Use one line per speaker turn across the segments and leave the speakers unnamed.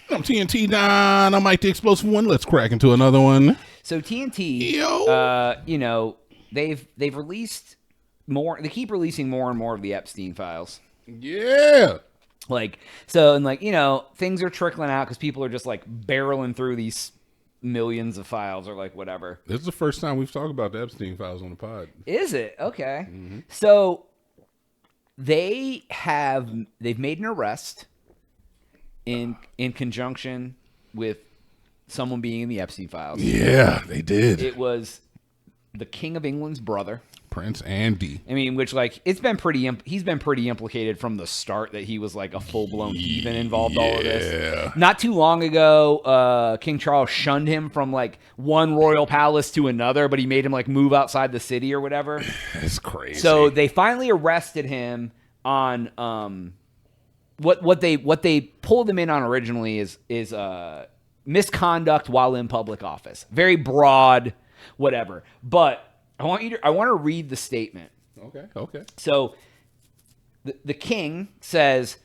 I'm TNT Don. I'm Mike the Explosive One. Let's crack into another one.
So TNT, you know, they've released more. They keep releasing more and more of the Epstein files.
Yeah.
Like, so, and like, you know, things are trickling out because people are just like barreling through these millions of files or like whatever.
This is the first time we've talked about the Epstein files on the pod.
Is it? Okay. Mm-hmm. So they've made an arrest in conjunction with someone being in the Epstein files.
Yeah, they did.
It was the King of England's brother,
Prince Andy.
I mean, which like he's been pretty implicated from the start that he was like a full blown heathen involved all of this. Not too long ago, King Charles shunned him from like one royal palace to another, but he made him like move outside the city or whatever.
That's crazy.
So they finally arrested him on what they pulled him in on originally is misconduct while in public office. Very broad, whatever. But I want to read the statement.
Okay.
So the king says,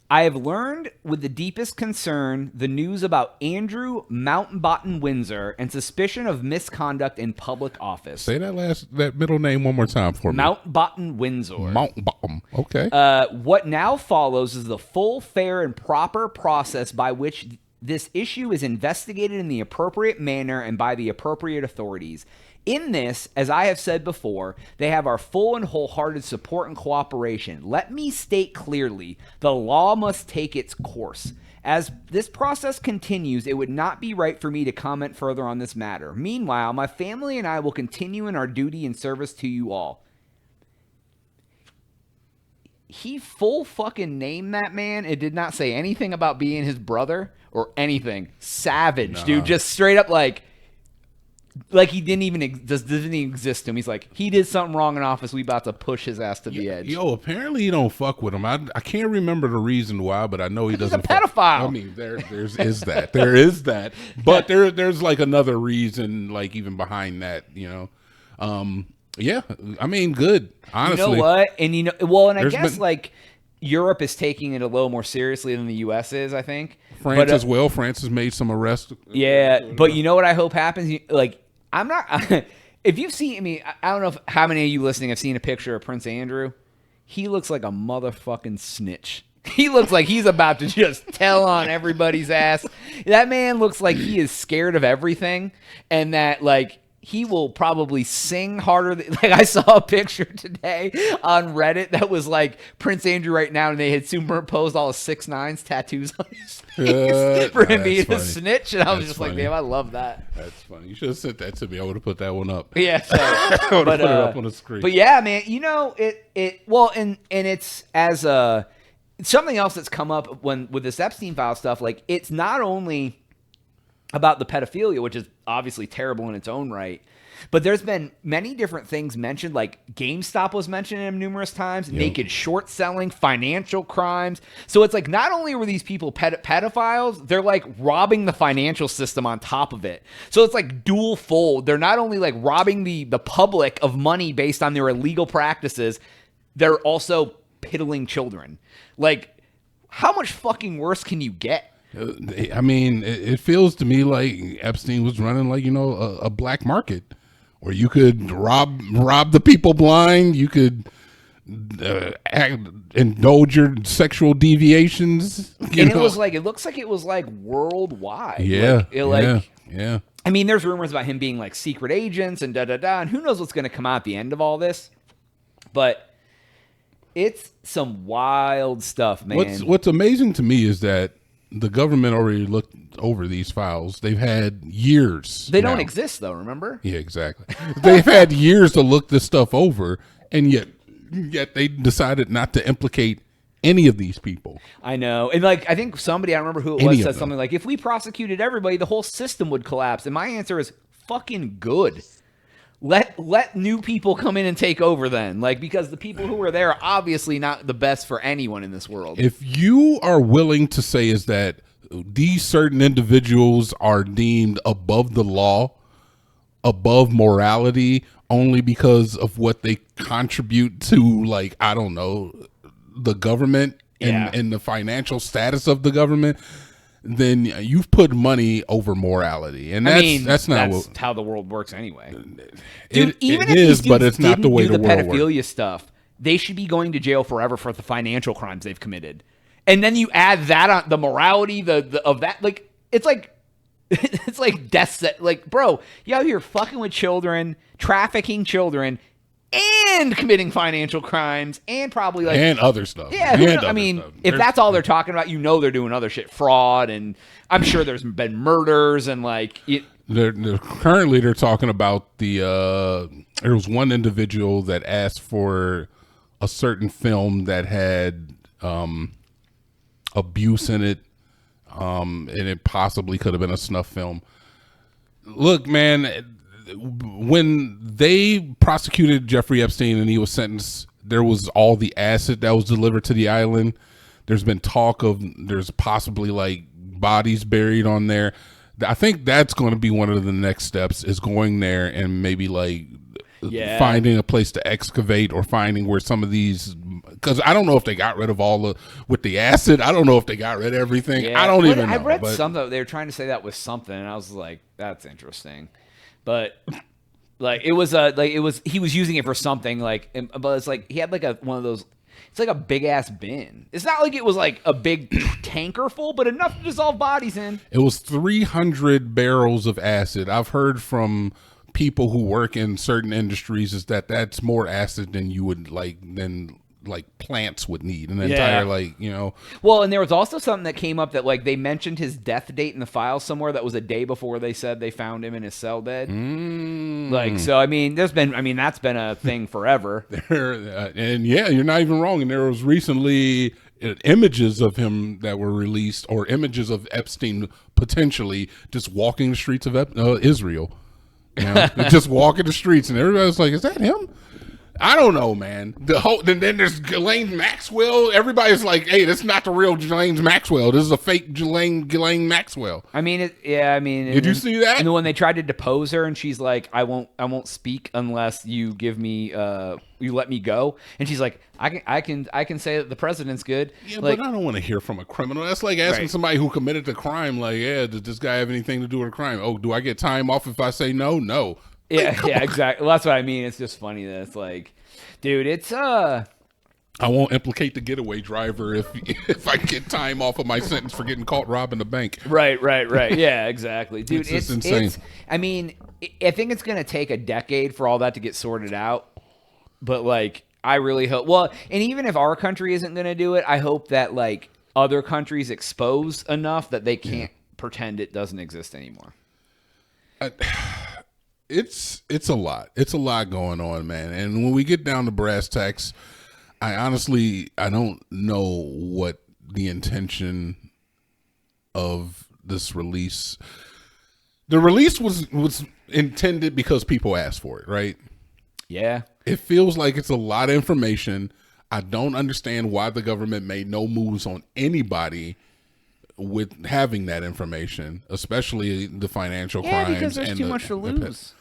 I have learned with the deepest concern the news about Andrew Mountbatten Windsor and suspicion of misconduct in public office.
Say that middle name one more time for me.
Mountbatten Windsor.
Mountbatten. Okay.
What now follows is the full, fair, and proper process by which this issue is investigated in the appropriate manner and by the appropriate authorities. In this, as I have said before, they have our full and wholehearted support and cooperation. Let me state clearly, the law must take its course. As this process continues, it would not be right for me to comment further on this matter. Meanwhile, my family and I will continue in our duty and service to you all. He full fucking named that man. It did not say anything about being his brother or anything. Savage, dude. Just straight up like he doesn't even exist to him. He's like, he did something wrong in office. We about to push his ass to the edge.
Yo, apparently you don't fuck with him. I can't remember the reason why, but I know he doesn't.
He's a pedophile.
I mean, there is that. But there's like another reason, like even behind that, you know. Yeah, I mean, good. Honestly,
you know what? And I guess like Europe is taking it a little more seriously than the U.S. is. I think
France as well. France has made some arrests.
Yeah, but you know what I hope happens? Like, I'm not. If you've seen, I mean, I don't know how many of you listening have seen a picture of Prince Andrew. He looks like a motherfucking snitch. He looks like he's about to just tell on everybody's ass. That man looks like he is scared of everything, and that like. He will probably sing harder. Like I saw a picture today on Reddit that was like Prince Andrew right now, and they had superimposed all his 6ix9ine tattoos on his face for him being a snitch. And I was just like, damn, I love that.
That's funny. You should have sent that to me. I would have put that one up.
Yeah, so,
I would have put it up on the screen.
But yeah, man, you know and it's as something else that's come up with this Epstein file stuff. Like it's not only about the pedophilia, which is obviously terrible in its own right. But there's been many different things mentioned, like GameStop was mentioned in him numerous times, naked short selling, financial crimes. So it's like not only were these people pedophiles, they're like robbing the financial system on top of it. So it's like dual fold. They're not only like robbing the public of money based on their illegal practices, they're also piddling children. Like, how much fucking worse can you get?
I mean, it feels to me like Epstein was running like, you know, a black market where you could rob the people blind. You could indulge your sexual deviations.
It looks like it was like worldwide.
Yeah.
Yeah. I mean, there's rumors about him being like secret agents and and who knows what's going to come out at the end of all this. But it's some wild stuff, man.
What's amazing to me is that the government already looked over these files. They've had years.
They don't exist, though, remember?
Yeah, exactly. They've had years to look this stuff over, and yet they decided not to implicate any of these people.
I know. And, like, I think somebody, I don't remember who it was, said something like, if we prosecuted everybody, the whole system would collapse. And my answer is fucking good. Let new people come in and take over then. Like, because the people who were there are obviously not the best for anyone in this world.
If you are willing to say is that these certain individuals are deemed above the law, above morality, only because of what they contribute to, like, I don't know, the government and the financial status of the government, then you've put money over morality, and that's not what,
how the world works anyway.
Dude, it is, but it's not the way the world works.
Pedophilia stuff, they should be going to jail forever for the financial crimes they've committed, and then you add that on the morality, of that, like it's like it's like death set. Like, bro, you out here fucking with children, trafficking children, and committing financial crimes, and probably like
and other stuff.
Yeah, I mean, if that's all they're talking about, they're doing other shit, fraud, and I'm sure there's been murders and like.
Currently, they're talking about there was one individual that asked for a certain film that had abuse in it, and it possibly could have been a snuff film. Look, man. When they prosecuted Jeffrey Epstein and he was sentenced, there was all the acid that was delivered to the island. There's been talk of there's possibly like bodies buried on there. I think that's going to be one of the next steps, is going there and maybe like finding a place to excavate, or finding where some of these, because I don't know if they got rid of with the acid. I don't know if they got rid of everything. Yeah. I don't even know.
I read something. They were trying to say that was something, and I was like, that's interesting. But like he was using it for something, like, but it's like he had like one of those, it's like a big ass bin. It's not like it was like a big tanker full, but enough to dissolve bodies in.
It was 300 barrels of acid. I've heard from people who work in certain industries is that's more acid than you would like plants would need an entire
Well, and there was also something that came up that like they mentioned his death date in the file somewhere that was a day before they said they found him in his cell dead. Like, so I mean, that's been a thing forever.
And yeah, you're not even wrong. And there was recently images of him that were released, or images of Epstein potentially just walking the streets of Israel. Just walking the streets, and everybody's like, "Is that him?" I don't know, man. Then there's Ghislaine Maxwell. Everybody's like, "Hey, this is not the real Ghislaine Maxwell. This is a fake Ghislaine Maxwell."
I mean, did
you see that?
And when they tried to depose her, and she's like, "I won't speak unless you give me, you let me go." And she's like, "I can say that the president's good."
Yeah, like, but I don't want to hear from a criminal. That's like asking somebody who committed the crime, like, "Yeah, does this guy have anything to do with the crime? Oh, do I get time off if I say no?" No.
Yeah, exactly. Well, that's what I mean. It's just funny that it's like, dude, it's
I won't implicate the getaway driver if I get time off of my sentence for getting caught robbing the bank.
Right. Yeah, exactly, dude.
It's insane.
I mean, I think it's gonna take a decade for all that to get sorted out. But like, I really hope. Well, and even if our country isn't gonna do it, I hope that like other countries expose enough that they can't pretend it doesn't exist anymore.
It's a lot. It's a lot going on, man. And when we get down to brass tacks, I don't know what the intention of this release. The release was intended because people asked for it, right?
Yeah.
It feels like it's a lot of information. I don't understand why the government made no moves on anybody with having that information, especially the financial crimes.
Yeah, because there's too much to lose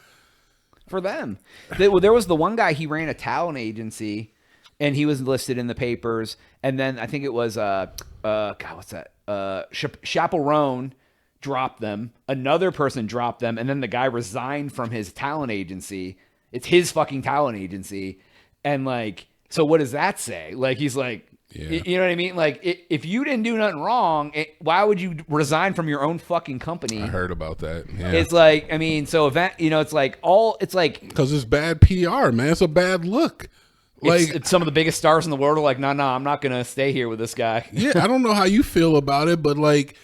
for them. There was the one guy, he ran a talent agency, and he was listed in the papers. And then I think it was what's that? Chaperone dropped them. Another person dropped them, and then the guy resigned from his talent agency. It's his fucking talent agency, and like, so what does that say? Like, he's like. Yeah. You know what I mean? Like, if you didn't do nothing wrong, why would you resign from your own fucking company?
I heard about that. Yeah.
It's like, I mean, so it's like
because it's bad PR, man. It's a bad look. Like,
it's some of the biggest stars in the world are like, no, I'm not gonna stay here with this guy.
Yeah, I don't know how you feel about it, but like,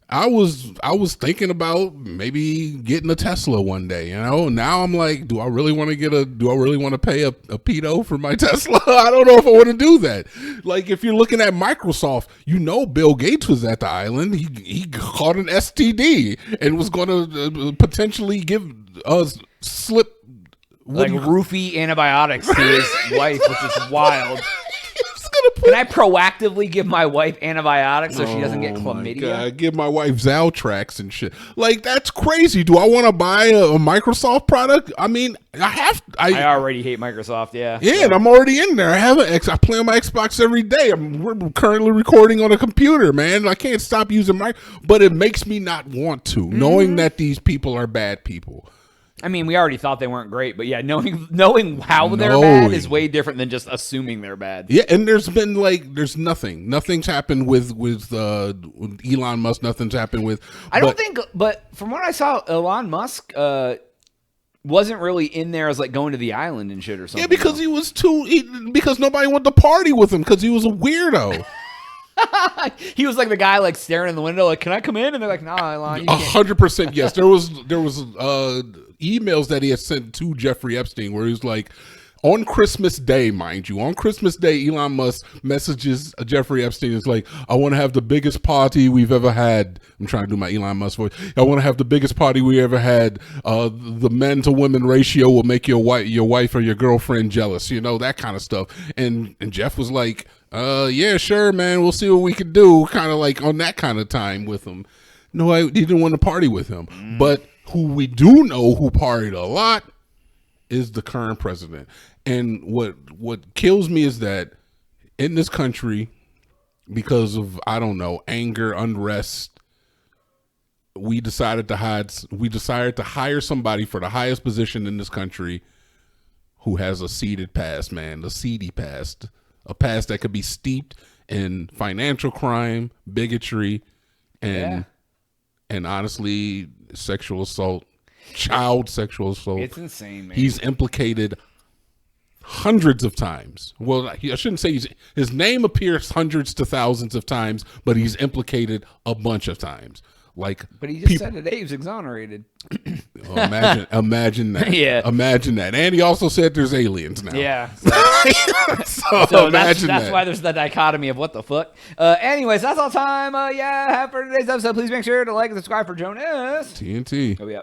I was thinking about maybe getting a Tesla one day, you know. Now I'm like, do I really want to pay a pedo for my Tesla? I don't know if I want to do that. Like, if you're looking at Microsoft, Bill Gates was at the island. He caught an STD and was going to potentially give us slip
like roofie antibiotics to his wife, which is wild.
He was going to
Can I proactively give my wife antibiotics so she doesn't get chlamydia?
I give my wife Zaltrax and shit. Like, that's crazy. Do I want to buy a Microsoft product? I mean, I
already hate Microsoft. Yeah.
Yeah, and I'm already in there. I play on my Xbox every day. We're currently recording on a computer, man. I can't stop using but it makes me not want to, knowing that these people are bad people.
I mean, we already thought they weren't great, but yeah, knowing how they're bad is way different than just assuming they're bad.
Yeah, and there's nothing. Nothing's happened with Elon Musk. Nothing's happened with.
But from what I saw, Elon Musk wasn't really in there as like going to the island and shit or something.
Yeah, because he was because nobody wanted to party with him because he was a weirdo.
He was like the guy like staring in the window, like, "Can I come in?" And they're like, "No, Elon, you can't."
100%. Yes, there was emails that he had sent to Jeffrey Epstein where he was like, on Christmas Day, mind you, on Christmas Day, Elon Musk messages Jeffrey Epstein. It's like, I want to have the biggest party we've ever had. I'm trying to do my Elon Musk voice. I want to have the biggest party we ever had. The men to women ratio will make your wife or your girlfriend jealous. You know, that kind of stuff. And Jeff was like, yeah, sure, man. We'll see what we can do. Kind of like on that kind of time with him. No, he didn't want to party with him. But who we do know who partied a lot is the current president. And what kills me is that in this country, because of, I don't know, anger, unrest, we decided to hire somebody for the highest position in this country who has a seeded past, man, a seedy past, a past that could be steeped in financial crime, bigotry, and honestly, sexual assault, child sexual assault.
It's insane, man.
He's implicated hundreds of times. Well, I shouldn't say his name appears hundreds to thousands of times, but he's implicated a bunch of times. Like,
but he just said today he was exonerated.
Imagine that.
Yeah.
Imagine that. And he also said there's aliens now.
Yeah.
So imagine
that's why there's the dichotomy of what the fuck. Anyways, that's all time. Have for today's episode. Please make sure to like and subscribe for Jonas.
TNT.
Oh, yeah.